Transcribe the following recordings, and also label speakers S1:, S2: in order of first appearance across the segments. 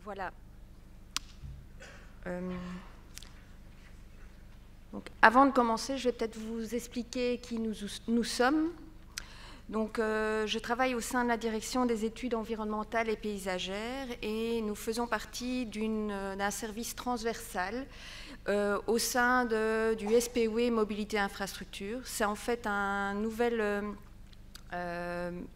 S1: Voilà. Donc, avant de commencer, je vais peut-être vous expliquer qui nous sommes. Donc, je travaille au sein de la direction des études environnementales et paysagères et nous faisons partie d'un service transversal au sein du SPOE Mobilité Infrastructure. C'est en fait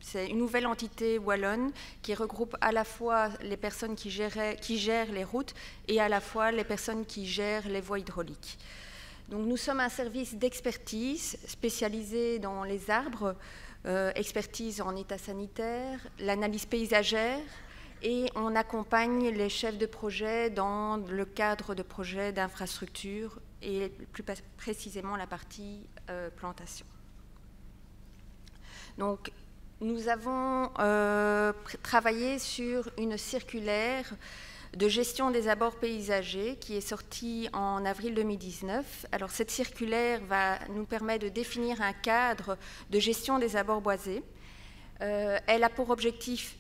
S1: c'est une nouvelle entité wallonne qui regroupe à la fois les personnes qui gèrent les routes et à la fois les personnes qui gèrent les voies hydrauliques. Donc, nous sommes un service d'expertise spécialisé dans les arbres, expertise en état sanitaire, l'analyse paysagère, et on accompagne les chefs de projet dans le cadre de projets d'infrastructure et plus précisément la partie plantation. Donc, nous avons travaillé sur une circulaire de gestion des abords paysagers qui est sortie en avril 2019. Alors, cette circulaire nous permet de définir un cadre de gestion des abords boisés. Elle a pour objectif,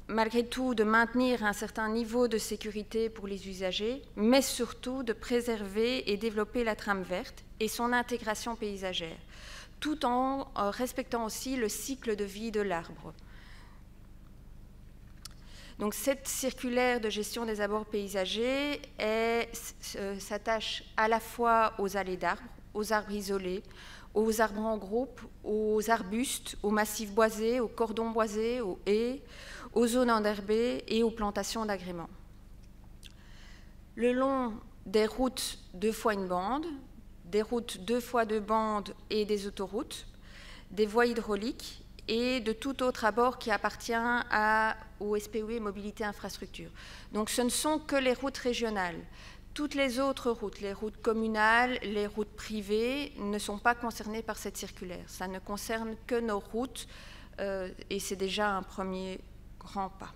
S1: malgré tout, de maintenir un certain niveau de sécurité pour les usagers, mais surtout de préserver et développer la trame verte et son intégration paysagère, tout en respectant aussi le cycle de vie de l'arbre. Donc, cette circulaire de gestion des abords paysagers s'attache à la fois aux allées d'arbres, aux arbres isolés, aux arbres en groupe, aux arbustes, aux massifs boisés, aux cordons boisés, aux haies, aux zones enherbées et aux plantations d'agréments. Le long des routes 2 fois une bande, des routes 2 fois 2 bandes et des autoroutes, des voies hydrauliques et de tout autre abord qui appartient au SPOE Mobilité Infrastructure. Donc, ce ne sont que les routes régionales. Toutes les autres routes, les routes communales, les routes privées, ne sont pas concernées par cette circulaire. Ça ne concerne que nos routes et c'est déjà un premier grand pas.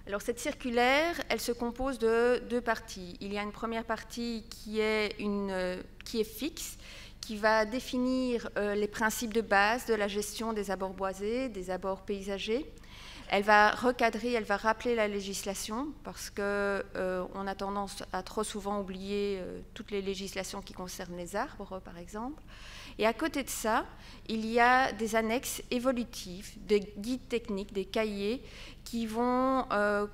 S1: Alors, cette circulaire, elle se compose de 2 parties. Il y a une première partie qui est fixe, qui va définir les principes de base de la gestion des abords boisés, des abords paysagers. Elle va recadrer, elle va rappeler la législation, parce qu'on a tendance à trop souvent oublier toutes les législations qui concernent les arbres, par exemple. Et à côté de ça, il y a des annexes évolutives, des guides techniques, des cahiers qui vont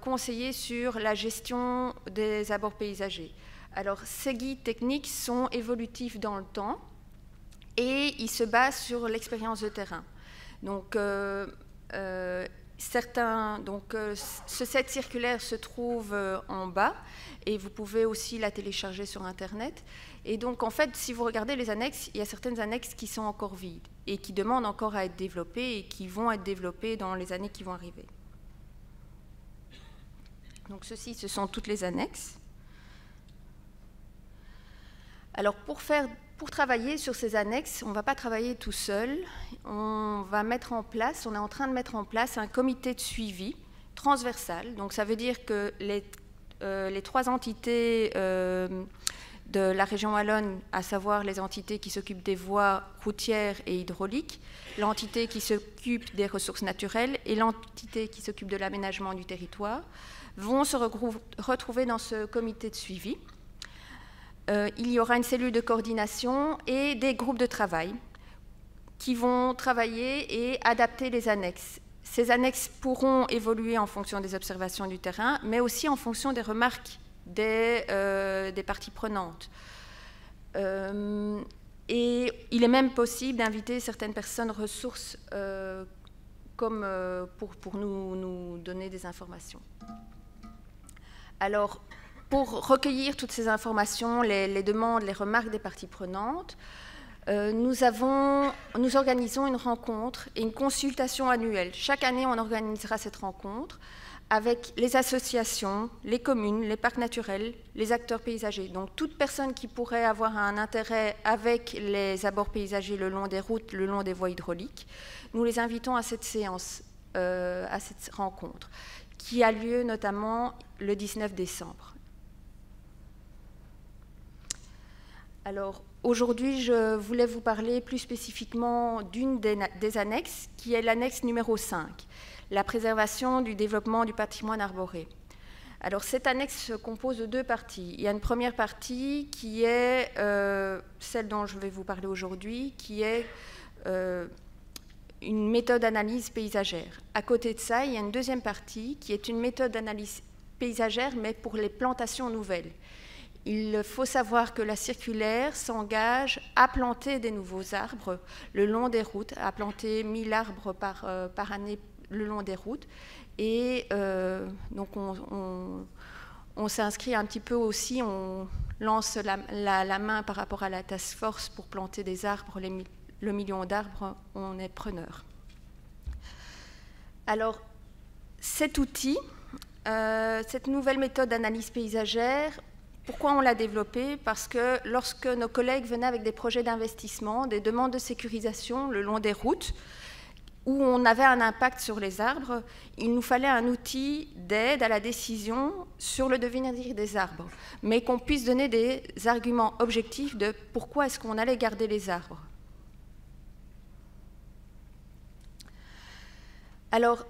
S1: conseiller sur la gestion des abords paysagers. Alors, ces guides techniques sont évolutifs dans le temps et ils se basent sur l'expérience de terrain. Donc, cette circulaire se trouve en bas et vous pouvez aussi la télécharger sur Internet. Et donc, en fait, si vous regardez les annexes, il y a certaines annexes qui sont encore vides et qui demandent encore à être développées et qui vont être développées dans les années qui vont arriver. Donc, ce sont toutes les annexes. Alors, pour travailler sur ces annexes, on ne va pas travailler tout seul. On est en train de mettre en place un comité de suivi transversal. Donc, ça veut dire que les 3 entités de la région wallonne, à savoir les entités qui s'occupent des voies routières et hydrauliques, l'entité qui s'occupe des ressources naturelles et l'entité qui s'occupe de l'aménagement du territoire, vont se retrouver dans ce comité de suivi. Il y aura une cellule de coordination et des groupes de travail qui vont travailler et adapter les annexes. Ces annexes pourront évoluer en fonction des observations du terrain, mais aussi en fonction des remarques des parties prenantes. Et il est même possible d'inviter certaines personnes ressources pour nous donner des informations. Alors, pour recueillir toutes ces informations, les demandes, les remarques des parties prenantes, nous organisons une rencontre et une consultation annuelle. Chaque année, on organisera cette rencontre avec les associations, les communes, les parcs naturels, les acteurs paysagers. Donc, toute personne qui pourrait avoir un intérêt avec les abords paysagers le long des routes, le long des voies hydrauliques, nous les invitons à cette séance, à cette rencontre, qui a lieu notamment le 19 décembre. Alors, aujourd'hui, je voulais vous parler plus spécifiquement d'une des annexes, qui est l'annexe numéro 5, la préservation du développement du patrimoine arboré. Alors cette annexe se compose de deux parties. Il y a une première partie qui est celle dont je vais vous parler aujourd'hui, qui est une méthode d'analyse paysagère. À côté de ça, il y a une deuxième partie qui est une méthode d'analyse paysagère, mais pour les plantations nouvelles. Il faut savoir que la circulaire s'engage à planter des nouveaux arbres le long des routes, à planter 1000 arbres par année le long des routes. Et donc on s'inscrit un petit peu aussi, on lance la main par rapport à la task force pour planter des arbres, le million d'arbres, on est preneur. Alors cet outil, cette nouvelle méthode d'analyse paysagère, pourquoi on l'a développée? Parce que lorsque nos collègues venaient avec des projets d'investissement, des demandes de sécurisation le long des routes, où on avait un impact sur les arbres, il nous fallait un outil d'aide à la décision sur le devenir des arbres, mais qu'on puisse donner des arguments objectifs de pourquoi est-ce qu'on allait garder les arbres. Alors,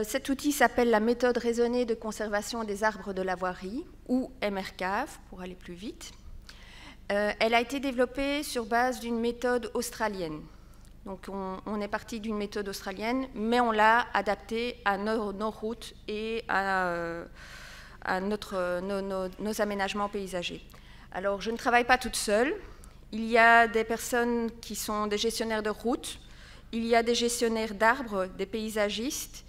S1: cet outil s'appelle la méthode raisonnée de conservation des arbres de la voirie, ou MRCAV, pour aller plus vite. Elle a été développée sur base d'une méthode australienne. Donc on est parti d'une méthode australienne, mais on l'a adaptée à nos routes et à nos aménagements paysagers. Alors je ne travaille pas toute seule. Il y a des personnes qui sont des gestionnaires de routes, il y a des gestionnaires d'arbres, des paysagistes,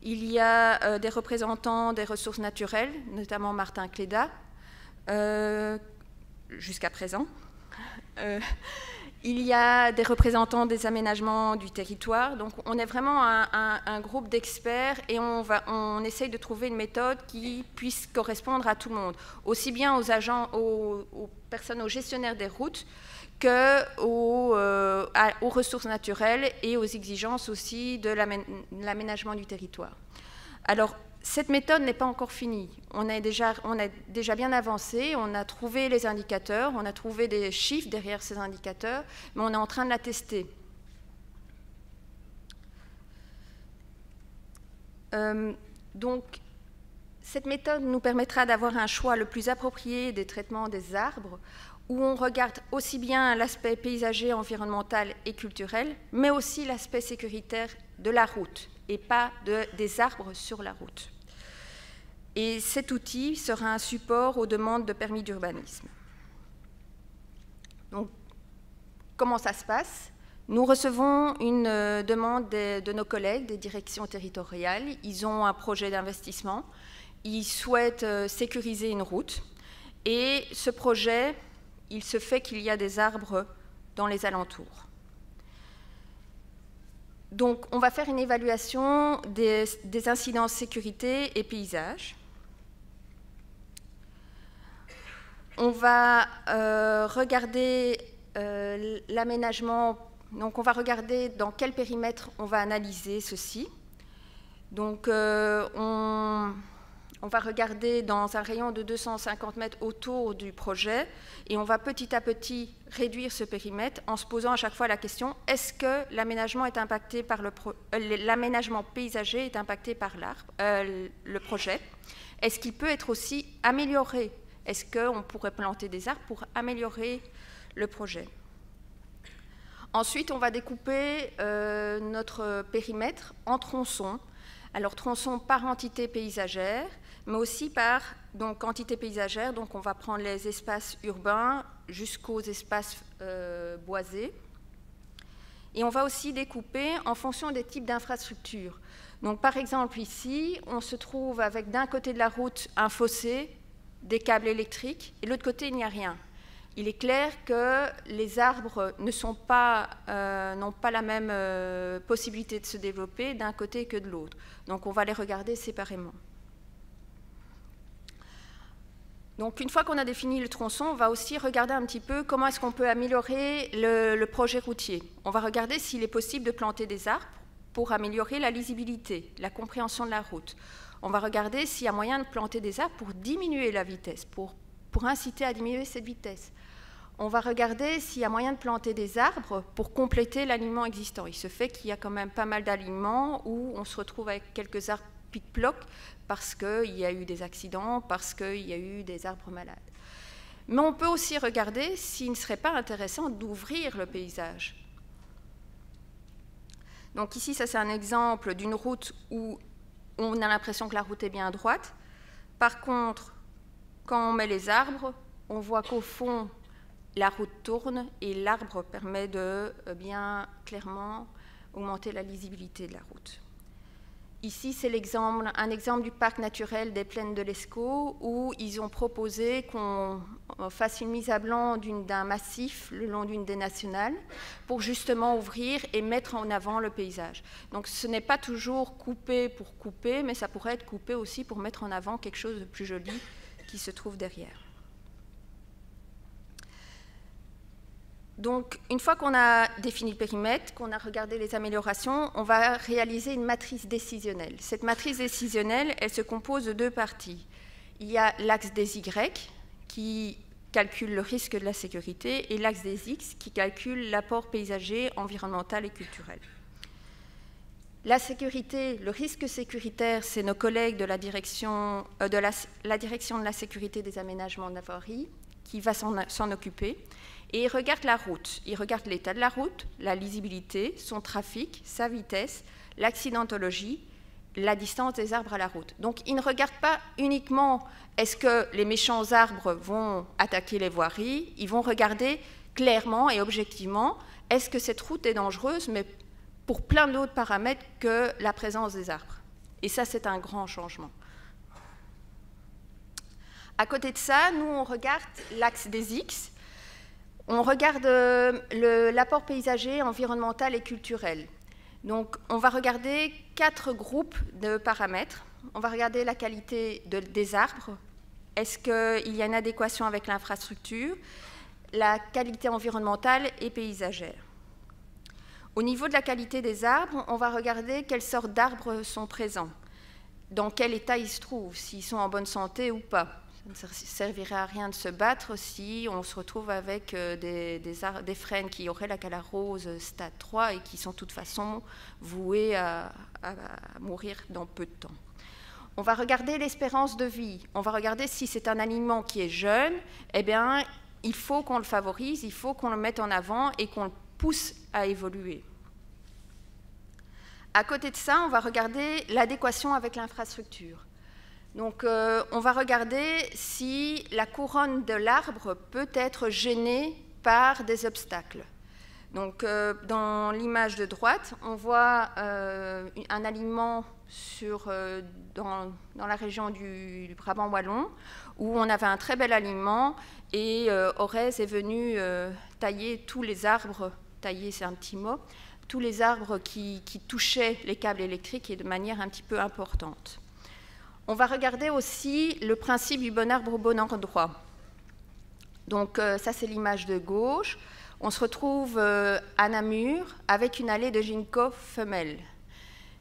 S1: il y a des représentants des ressources naturelles, notamment Martin Cléda, jusqu'à présent. Il y a des représentants des aménagements du territoire. Donc on est vraiment un groupe d'experts et on essaye de trouver une méthode qui puisse correspondre à tout le monde, aussi bien aux agents, aux personnes, aux gestionnaires des routes, qu'aux ressources naturelles et aux exigences aussi de l'aménagement du territoire. Alors, cette méthode n'est pas encore finie. On a déjà bien avancé, on a trouvé les indicateurs, on a trouvé des chiffres derrière ces indicateurs, mais on est en train de la tester. Donc, cette méthode nous permettra d'avoir un choix le plus approprié des traitements des arbres, où on regarde aussi bien l'aspect paysager, environnemental et culturel, mais aussi l'aspect sécuritaire de la route, et pas des arbres sur la route. Et cet outil sera un support aux demandes de permis d'urbanisme. Donc, comment ça se passe? Nous recevons une demande de nos collègues des directions territoriales. Ils ont un projet d'investissement. Ils souhaitent sécuriser une route. Et ce projet, il se fait qu'il y a des arbres dans les alentours. Donc, on va faire une évaluation des incidences sécurité et paysage. On va regarder l'aménagement, donc on va regarder dans quel périmètre on va analyser ceci. Donc on va regarder dans un rayon de 250 mètres autour du projet et on va petit à petit réduire ce périmètre en se posant à chaque fois la question, est-ce que l'aménagement est impacté par l'aménagement paysager est impacté par le projet? Est-ce qu'il peut être aussi amélioré? Est-ce qu'on pourrait planter des arbres pour améliorer le projet? Ensuite, on va découper notre périmètre en tronçons. Alors, tronçons par entité paysagère, mais aussi par entité paysagère. Donc, on va prendre les espaces urbains jusqu'aux espaces boisés. Et on va aussi découper en fonction des types d'infrastructures. Donc, par exemple, ici, on se trouve avec d'un côté de la route un fossé, des câbles électriques, et de l'autre côté, il n'y a rien. Il est clair que les arbres n'ont pas la même possibilité de se développer d'un côté que de l'autre. Donc, on va les regarder séparément. Donc, une fois qu'on a défini le tronçon, on va aussi regarder un petit peu comment est-ce qu'on peut améliorer le projet routier. On va regarder s'il est possible de planter des arbres pour améliorer la lisibilité, la compréhension de la route. On va regarder s'il y a moyen de planter des arbres pour diminuer la vitesse, pour inciter à diminuer cette vitesse. On va regarder s'il y a moyen de planter des arbres pour compléter l'alignement existant. Il se fait qu'il y a quand même pas mal d'alignements où on se retrouve avec quelques arbres pic-ploc parce qu'il y a eu des accidents, parce qu'il y a eu des arbres malades. Mais on peut aussi regarder s'il ne serait pas intéressant d'ouvrir le paysage. Donc ici, ça c'est un exemple d'une route où on a l'impression que la route est bien droite. Par contre, quand on met les arbres, on voit qu'au fond, la route tourne et l'arbre permet de bien clairement augmenter la lisibilité de la route. Ici, c'est un exemple du parc naturel des plaines de l'Escaut où ils ont proposé qu'on fasse une mise à blanc d'un massif le long d'une des nationales pour justement ouvrir et mettre en avant le paysage. Donc ce n'est pas toujours coupé pour couper, mais ça pourrait être coupé aussi pour mettre en avant quelque chose de plus joli qui se trouve derrière. Donc, une fois qu'on a défini le périmètre, qu'on a regardé les améliorations, on va réaliser une matrice décisionnelle. Cette matrice décisionnelle, elle se compose de 2 parties. Il y a l'axe des Y, qui calcule le risque de la sécurité, et l'axe des X, qui calcule l'apport paysager, environnemental et culturel. La sécurité, le risque sécuritaire, c'est nos collègues de la direction de la sécurité des aménagements de la voirie, qui va s'en occuper. Et il regarde la route, il regarde l'état de la route, la lisibilité, son trafic, sa vitesse, l'accidentologie, la distance des arbres à la route. Donc il ne regarde pas uniquement est-ce que les méchants arbres vont attaquer les voiries, ils vont regarder clairement et objectivement est-ce que cette route est dangereuse, mais pour plein d'autres paramètres que la présence des arbres. Et ça, c'est un grand changement. À côté de ça, nous, on regarde l'axe des X. On regarde l'apport paysager, environnemental et culturel. Donc, on va regarder 4 groupes de paramètres. On va regarder la qualité des arbres. Est-ce qu'il y a une adéquation avec l'infrastructure? La qualité environnementale et paysagère. Au niveau de la qualité des arbres, on va regarder quelles sortes d'arbres sont présents, dans quel état ils se trouvent, s'ils sont en bonne santé ou pas. Ça ne servirait à rien de se battre si on se retrouve avec des frênes qui auraient la calarose stade 3 et qui sont de toute façon voués à mourir dans peu de temps. On va regarder l'espérance de vie. On va regarder si c'est un aliment qui est jeune, eh bien, il faut qu'on le favorise, il faut qu'on le mette en avant et qu'on le pousse à évoluer. À côté de ça, on va regarder l'adéquation avec l'infrastructure. Donc, on va regarder si la couronne de l'arbre peut être gênée par des obstacles. Donc, dans l'image de droite, on voit un alignement dans la région du Brabant wallon, où on avait un très bel alignement, et Orez est venu tailler tous les arbres, tailler c'est un petit mot, tous les arbres qui touchaient les câbles électriques et de manière un petit peu importante. On va regarder aussi le principe du bon arbre au bon endroit. Donc ça, c'est l'image de gauche. On se retrouve à Namur avec une allée de ginkgo femelle.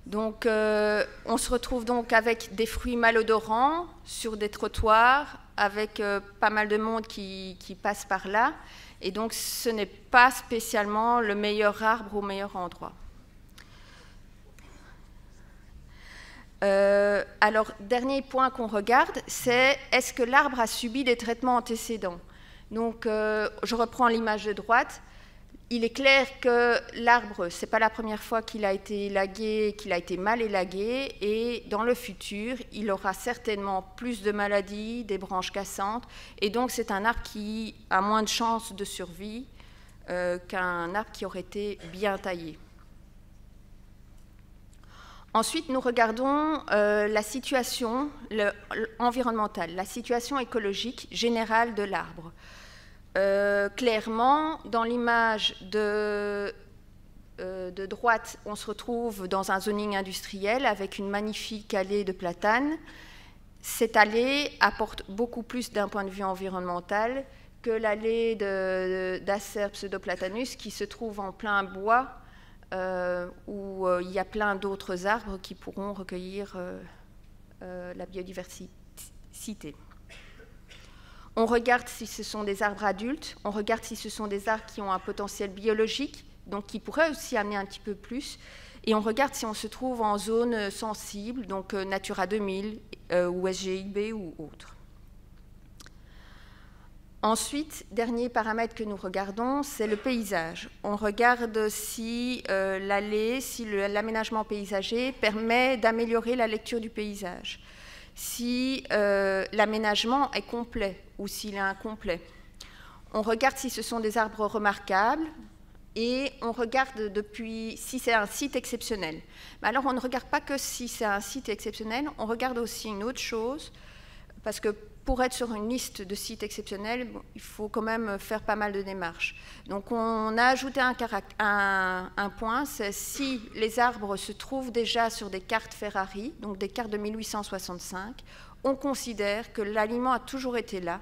S1: Donc on se retrouve donc avec des fruits malodorants sur des trottoirs, avec pas mal de monde qui passe par là. Et donc ce n'est pas spécialement le meilleur arbre au meilleur endroit. Alors, dernier point qu'on regarde, c'est est-ce que l'arbre a subi des traitements antécédents? Donc, je reprends l'image de droite. Il est clair que l'arbre, ce n'est pas la première fois qu'il a été élagué, qu'il a été mal élagué, et dans le futur, il aura certainement plus de maladies, des branches cassantes, et donc c'est un arbre qui a moins de chances de survie qu'un arbre qui aurait été bien taillé. Ensuite, nous regardons la situation environnementale, la situation écologique générale de l'arbre. Clairement, dans l'image de droite, on se retrouve dans un zoning industriel avec une magnifique allée de platanes. Cette allée apporte beaucoup plus d'un point de vue environnemental que l'allée d'Acer pseudoplatanus qui se trouve en plein bois, où il y a plein d'autres arbres qui pourront recueillir la biodiversité. On regarde si ce sont des arbres adultes, on regarde si ce sont des arbres qui ont un potentiel biologique, donc qui pourraient aussi amener un petit peu plus, et on regarde si on se trouve en zone sensible, donc Natura 2000, ou SGIB ou autres. Ensuite, dernier paramètre que nous regardons, c'est le paysage. On regarde si l'allée, si l'aménagement paysager permet d'améliorer la lecture du paysage, si l'aménagement est complet ou s'il est incomplet. On regarde si ce sont des arbres remarquables et on regarde si c'est un site exceptionnel. Mais alors on ne regarde pas que si c'est un site exceptionnel, on regarde aussi une autre chose, parce que pour être sur une liste de sites exceptionnels, il faut quand même faire pas mal de démarches. Donc on a ajouté un point, c'est si les arbres se trouvent déjà sur des cartes Ferrari, donc des cartes de 1865, on considère que l'aliment a toujours été là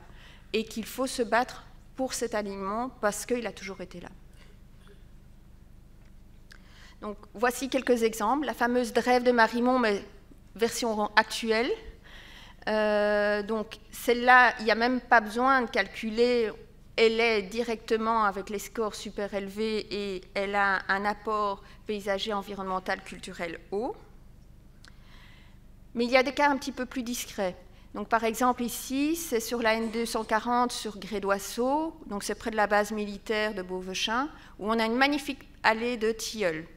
S1: et qu'il faut se battre pour cet aliment parce qu'il a toujours été là. Donc voici quelques exemples. La fameuse drève de Marimont, mais version actuelle. Donc celle-là, il n'y a même pas besoin de calculer, elle est directement avec les scores super élevés et elle a un apport paysager, environnemental, culturel haut. Mais il y a des cas un petit peu plus discrets. Donc par exemple ici, c'est sur la N240 sur Grès-d'Oisseau, donc c'est près de la base militaire de Beauvechin, où on a une magnifique allée de tilleuls.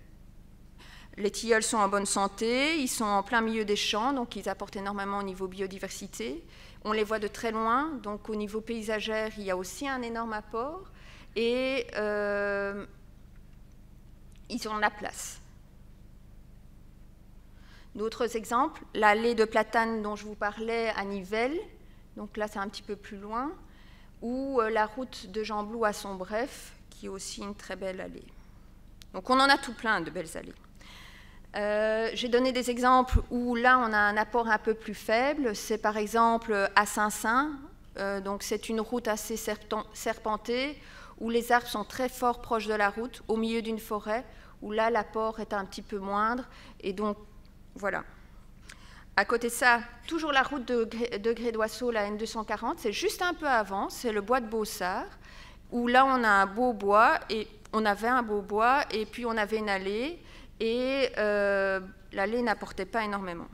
S1: Les tilleuls sont en bonne santé, ils sont en plein milieu des champs, donc ils apportent énormément au niveau biodiversité. On les voit de très loin, donc au niveau paysagère, il y a aussi un énorme apport. Et ils ont de la place. D'autres exemples, l'allée de platane dont je vous parlais à Nivelles, donc là c'est un petit peu plus loin, ou la route de Jean-Blou à Sombref, qui est aussi une très belle allée. Donc on en a tout plein de belles allées. J'ai donné des exemples où là on a un apport un peu plus faible, c'est par exemple à Saint-Saëns, donc c'est une route assez serpentée, où les arbres sont très forts proches de la route, au milieu d'une forêt, où là l'apport est un petit peu moindre, et donc voilà. À côté de ça, toujours la route de Grès-d'Oisseau, la N240, c'est juste un peu avant, c'est le bois de Beaussard, où là on a un beau bois, et on avait un beau bois, et puis on avait une allée, et l'allée n'apportait pas énormément.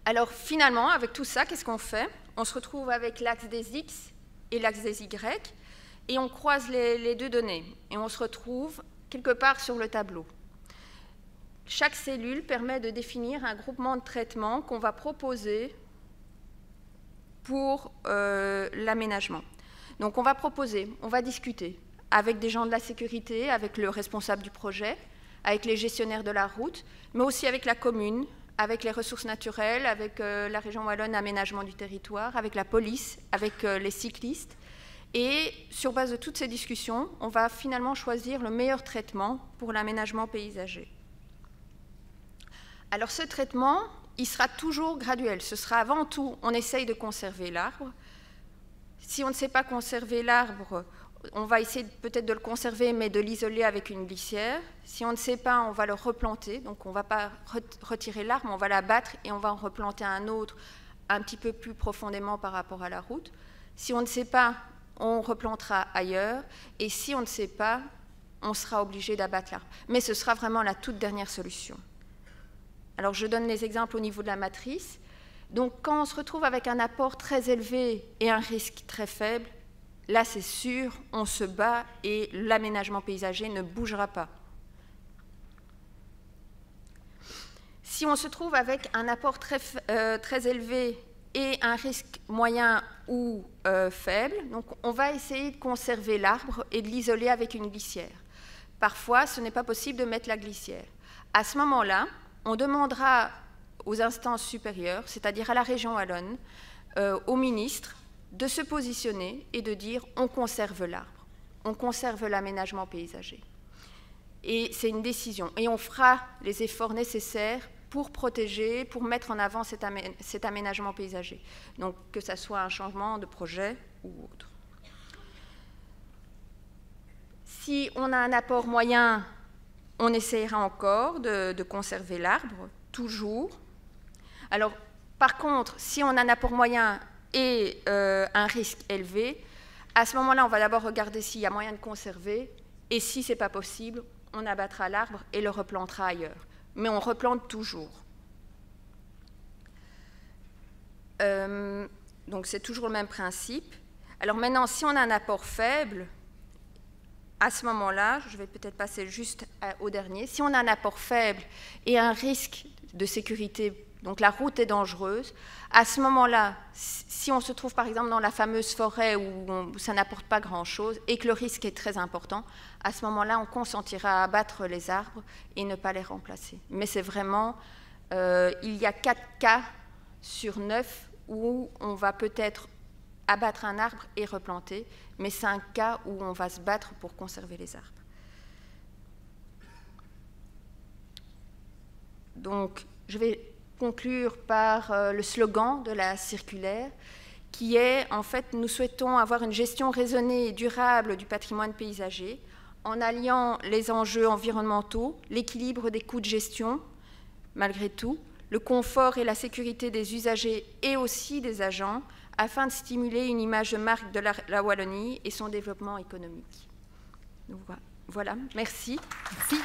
S1: Alors finalement, avec tout ça, qu'est-ce qu'on fait? On se retrouve avec l'axe des X et l'axe des Y, et on croise les deux données, et on se retrouve quelque part sur le tableau. Chaque cellule permet de définir un groupement de traitement qu'on va proposer pour l'aménagement. Donc on va proposer, on va discuter avec des gens de la sécurité, avec le responsable du projet, avec les gestionnaires de la route, mais aussi avec la commune, avec les ressources naturelles, avec la région wallonne aménagement du territoire, avec la police, avec les cyclistes. Et sur base de toutes ces discussions, on va finalement choisir le meilleur traitement pour l'aménagement paysager. Alors ce traitement, il sera toujours graduel. Ce sera avant tout, on essaye de conserver l'arbre. Si on ne sait pas conserver l'arbre, on va essayer peut-être de le conserver, mais de l'isoler avec une glissière. Si on ne sait pas, on va le replanter. Donc on ne va pas retirer l'arbre, on va l'abattre et on va en replanter un autre un petit peu plus profondément par rapport à la route. Si on ne sait pas, on replantera ailleurs. Et si on ne sait pas, on sera obligé d'abattre l'arbre. Mais ce sera vraiment la toute dernière solution. Alors je donne les exemples au niveau de la matrice. Donc quand on se retrouve avec un apport très élevé et un risque très faible, là c'est sûr, on se bat et l'aménagement paysager ne bougera pas. Si on se trouve avec un apport très élevé et un risque moyen ou faible, donc on va essayer de conserver l'arbre et de l'isoler avec une glissière. Parfois, ce n'est pas possible de mettre la glissière. À ce moment-là, on demandera aux instances supérieures, c'est-à-dire à la région wallonne, au ministre, de se positionner et de dire on conserve l'arbre, on conserve l'aménagement paysager. Et c'est une décision. Et on fera les efforts nécessaires pour protéger, pour mettre en avant cet aménagement paysager. Donc que ça soit un changement de projet ou autre. Si on a un apport moyen, on essaiera encore de conserver l'arbre, toujours. Alors, par contre, si on a un apport moyen et un risque élevé, à ce moment-là, on va d'abord regarder s'il y a moyen de conserver, et si ce n'est pas possible, on abattra l'arbre et le replantera ailleurs. Mais on replante toujours. Donc c'est toujours le même principe. Alors maintenant, si on a un apport faible, à ce moment-là, je vais peut-être passer juste au dernier, si on a un apport faible et un risque de sécurité, donc la route est dangereuse, à ce moment-là, si on se trouve par exemple dans la fameuse forêt où ça n'apporte pas grand-chose et que le risque est très important, à ce moment-là, on consentira à abattre les arbres et ne pas les remplacer. Mais c'est vraiment, il y a 4 cas sur 9 où on va peut-être abattre un arbre et replanter, mais c'est un cas où on va se battre pour conserver les arbres. Donc, je vais conclure par le slogan de la circulaire, qui est, en fait, nous souhaitons avoir une gestion raisonnée et durable du patrimoine paysager, en alliant les enjeux environnementaux, l'équilibre des coûts de gestion, malgré tout, le confort et la sécurité des usagers et aussi des agents, afin de stimuler une image de marque de la Wallonie et son développement économique. Donc, voilà, merci.
S2: Merci.